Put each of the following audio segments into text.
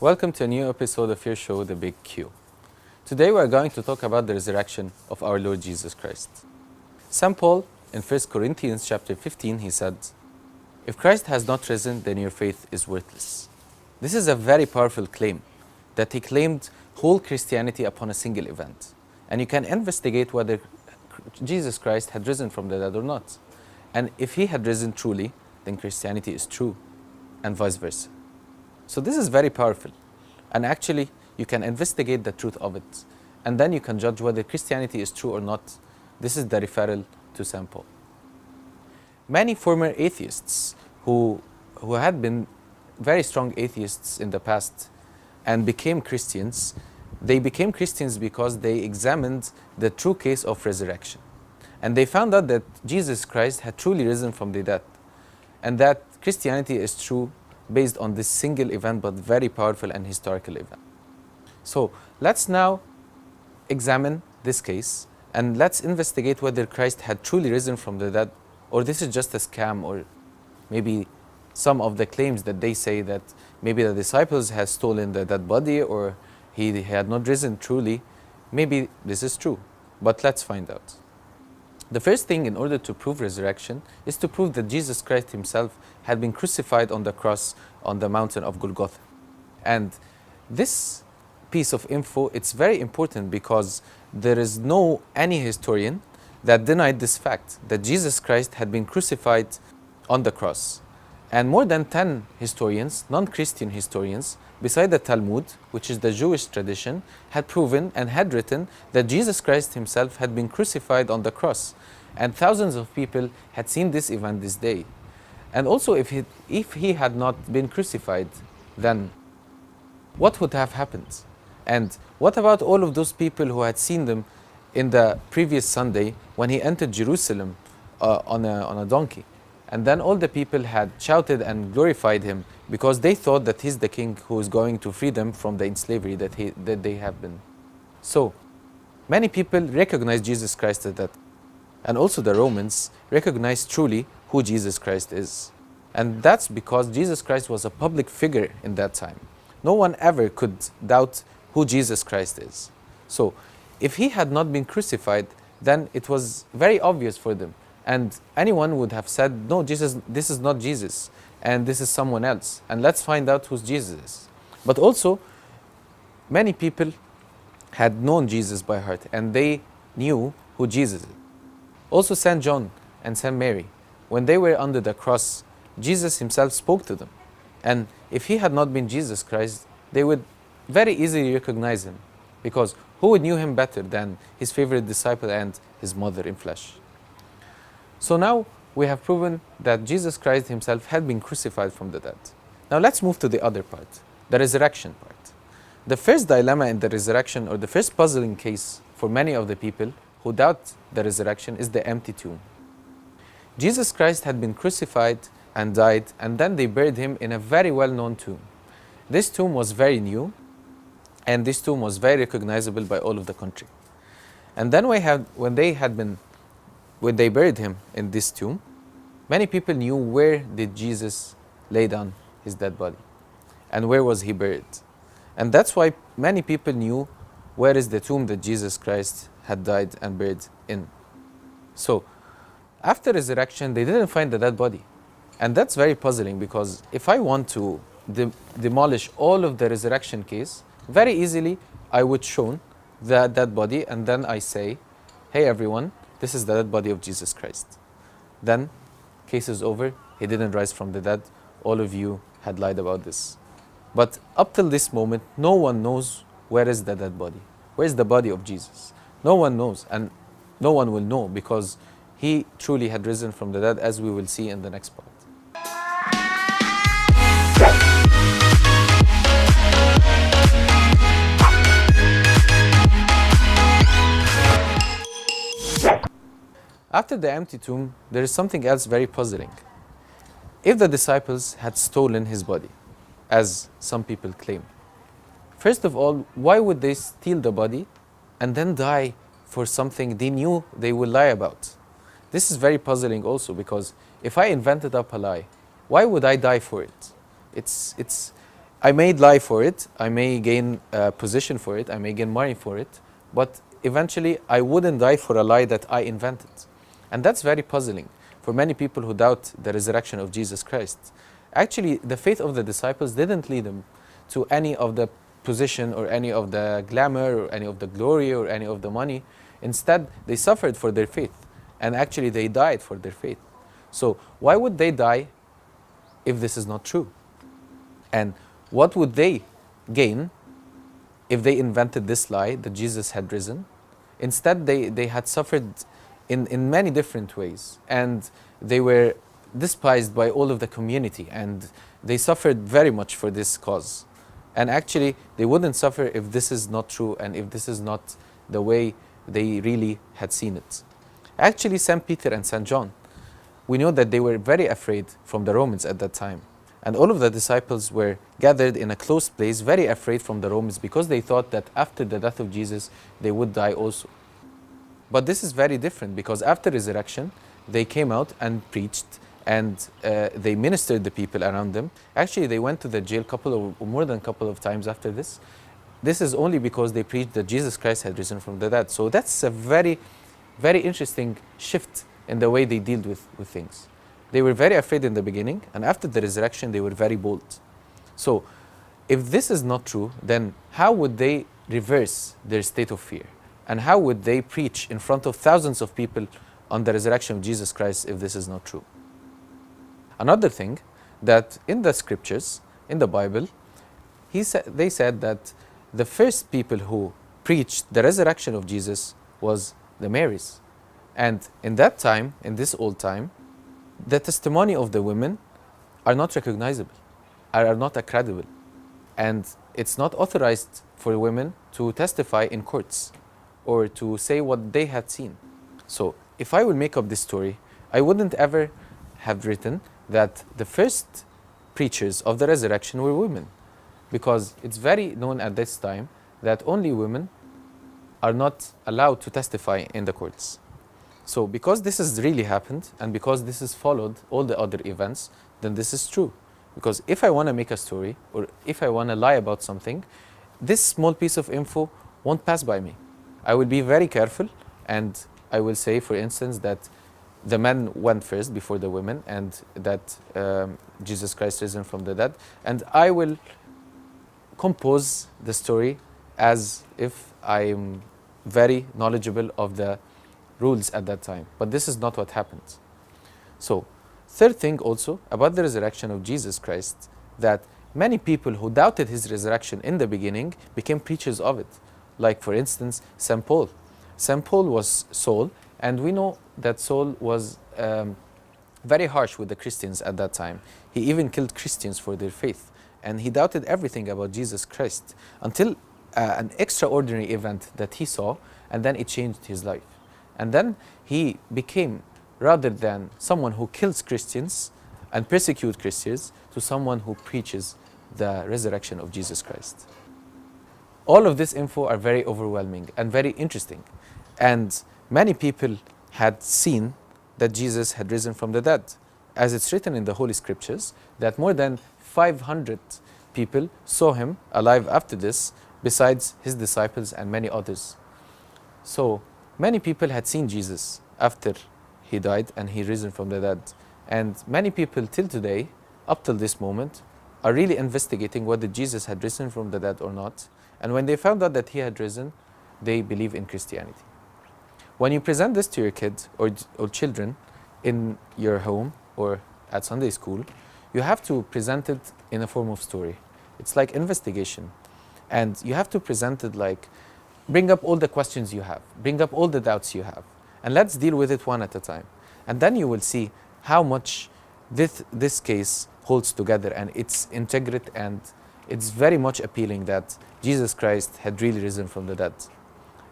Welcome to a new episode of your show, The Big Q. Today we are going to talk about the resurrection of our Lord Jesus Christ. St. Paul, in 1 Corinthians chapter 15, he said, "If Christ has not risen, then your faith is worthless." This is a very powerful claim, that he claimed whole Christianity upon a single event. And you can investigate whether Jesus Christ had risen from the dead or not. And if he had risen truly, then Christianity is true, and vice versa. So this is very powerful. And actually, you can investigate the truth of it. And then you can judge whether Christianity is true or not. This is the referral to St. Paul. Many former atheists who had been very strong atheists in the past and became Christians, they became Christians because they examined the true case of resurrection. And they found out that Jesus Christ had truly risen from the dead. And that Christianity is true based on this single event, but very powerful and historical event. So let's now examine this case and let's investigate whether Christ had truly risen from the dead, or this is just a scam, or maybe some of the claims that they say that maybe the disciples had stolen the dead body, or he had not risen truly. Maybe this is true, but let's find out. The first thing in order to prove resurrection is to prove that Jesus Christ himself had been crucified on the cross on the mountain of Golgotha. And this piece of info, it's very important because there is no any historian that denied this fact, that Jesus Christ had been crucified on the cross. And more than 10 historians, non-Christian historians, beside the Talmud, which is the Jewish tradition, had proven and had written that Jesus Christ himself had been crucified on the cross. And thousands of people had seen this event this day. And also, if he had not been crucified, then what would have happened? And what about all of those people who had seen them in the previous Sunday when he entered Jerusalem on a donkey? And then all the people had shouted and glorified him because they thought that he's the king who is going to free them from the slavery that they have been. So many people recognize Jesus Christ as that. And also the Romans recognized truly who Jesus Christ is. And that's because Jesus Christ was a public figure in that time. No one ever could doubt who Jesus Christ is. So if he had not been crucified, then it was very obvious for them. And anyone would have said, no, this is not Jesus, and this is someone else. And let's find out who Jesus is. But also, many people had known Jesus by heart, and they knew who Jesus is. Also, St. John and St. Mary, when they were under the cross, Jesus himself spoke to them. And if he had not been Jesus Christ, they would very easily recognize him, because who would knew him better than his favorite disciple and his mother in flesh? So now we have proven that Jesus Christ himself had been crucified from the dead. Now let's move to the other part, the resurrection part. The first dilemma in the resurrection, or the first puzzling case for many of the people who doubt the resurrection, is the empty tomb. Jesus Christ had been crucified and died, and then they buried him in a very well-known tomb. This tomb was very new, and this tomb was very recognizable by all of the country. And then when they buried him in this tomb, many people knew where did Jesus lay down his dead body and where was he buried. And that's why many people knew where is the tomb that Jesus Christ had died and buried in. So after resurrection, they didn't find the dead body. And that's very puzzling, because if I want to demolish all of the resurrection case, very easily I would show the dead body, and then I say, hey everyone, this is the dead body of Jesus Christ. Then, case is over, he didn't rise from the dead, all of you had lied about this. But up till this moment, no one knows where is the dead body. Where is the body of Jesus? No one knows, and no one will know, because he truly had risen from the dead, as we will see in the next part. After the empty tomb, there is something else very puzzling. If the disciples had stolen his body, as some people claim, first of all, why would they steal the body and then die for something they knew they would lie about? This is very puzzling also, because if I invented up a lie, why would I die for it? I may lie for it, I may gain a position for it, I may gain money for it, but eventually I wouldn't die for a lie that I invented. And that's very puzzling for many people who doubt the resurrection of Jesus Christ. Actually, the faith of the disciples didn't lead them to any of the position or any of the glamour or any of the glory or any of the money. Instead, they suffered for their faith, and actually they died for their faith. So why would they die if this is not true? And what would they gain if they invented this lie that Jesus had risen? Instead, they had suffered in many different ways, and they were despised by all of the community, and they suffered very much for this cause. And actually, they wouldn't suffer if this is not true and if this is not the way they really had seen it. Actually, St. Peter and St. John, we know that they were very afraid from the Romans at that time. And all of the disciples were gathered in a closed place, very afraid from the Romans, because they thought that after the death of Jesus, they would die also. But this is very different, because after resurrection, they came out and preached, and they ministered the people around them. Actually, they went to the jail more than a couple of times after this. This is only because they preached that Jesus Christ had risen from the dead. So that's a very, very interesting shift in the way they dealt with things. They were very afraid in the beginning, and after the resurrection, they were very bold. So if this is not true, then how would they reverse their state of fear? And how would they preach in front of thousands of people on the resurrection of Jesus Christ if this is not true? Another thing, that in the scriptures, in the Bible, they said that the first people who preached the resurrection of Jesus was the Marys. And in that time, in this old time, the testimony of the women are not recognizable, are not credible. And it's not authorized for women to testify in courts or to say what they had seen. So if I would make up this story, I wouldn't ever have written that the first preachers of the resurrection were women, because it's very known at this time that only women are not allowed to testify in the courts. So because this has really happened, and because this has followed all the other events, then this is true. Because if I want to make a story, or if I want to lie about something, this small piece of info won't pass by me. I will be very careful, and I will say, for instance, that the men went first before the women, and that Jesus Christ risen from the dead, and I will compose the story as if I'm very knowledgeable of the rules at that time. But this is not what happened. So, third thing also about the resurrection of Jesus Christ, that many people who doubted his resurrection in the beginning became preachers of it. Like, for instance, St. Paul. St. Paul was Saul, and we know that Saul was very harsh with the Christians at that time. He even killed Christians for their faith, and he doubted everything about Jesus Christ until an extraordinary event that he saw, and then it changed his life. And then he became, rather than someone who kills Christians and persecutes Christians, to someone who preaches the resurrection of Jesus Christ. All of this info are very overwhelming and very interesting. And many people had seen that Jesus had risen from the dead. As it's written in the Holy Scriptures, that more than 500 people saw him alive after this, besides his disciples and many others. So many people had seen Jesus after he died and he risen from the dead. And many people till today, up till this moment, are really investigating whether Jesus had risen from the dead or not. And when they found out that he had risen, they believe in Christianity. When you present this to your kids or children in your home or at Sunday school, you have to present it in a form of story. It's like investigation. And you have to present it like, bring up all the questions you have, bring up all the doubts you have, and let's deal with it one at a time. And then you will see how much this case holds together, and it's integrate, and it's very much appealing that Jesus Christ had really risen from the dead.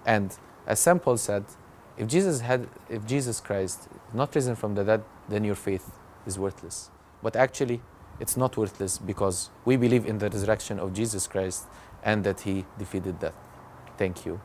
And as St. Paul said, if Jesus Christ not risen from the dead, then your faith is worthless. But actually, it's not worthless, because we believe in the resurrection of Jesus Christ and that he defeated death. Thank you.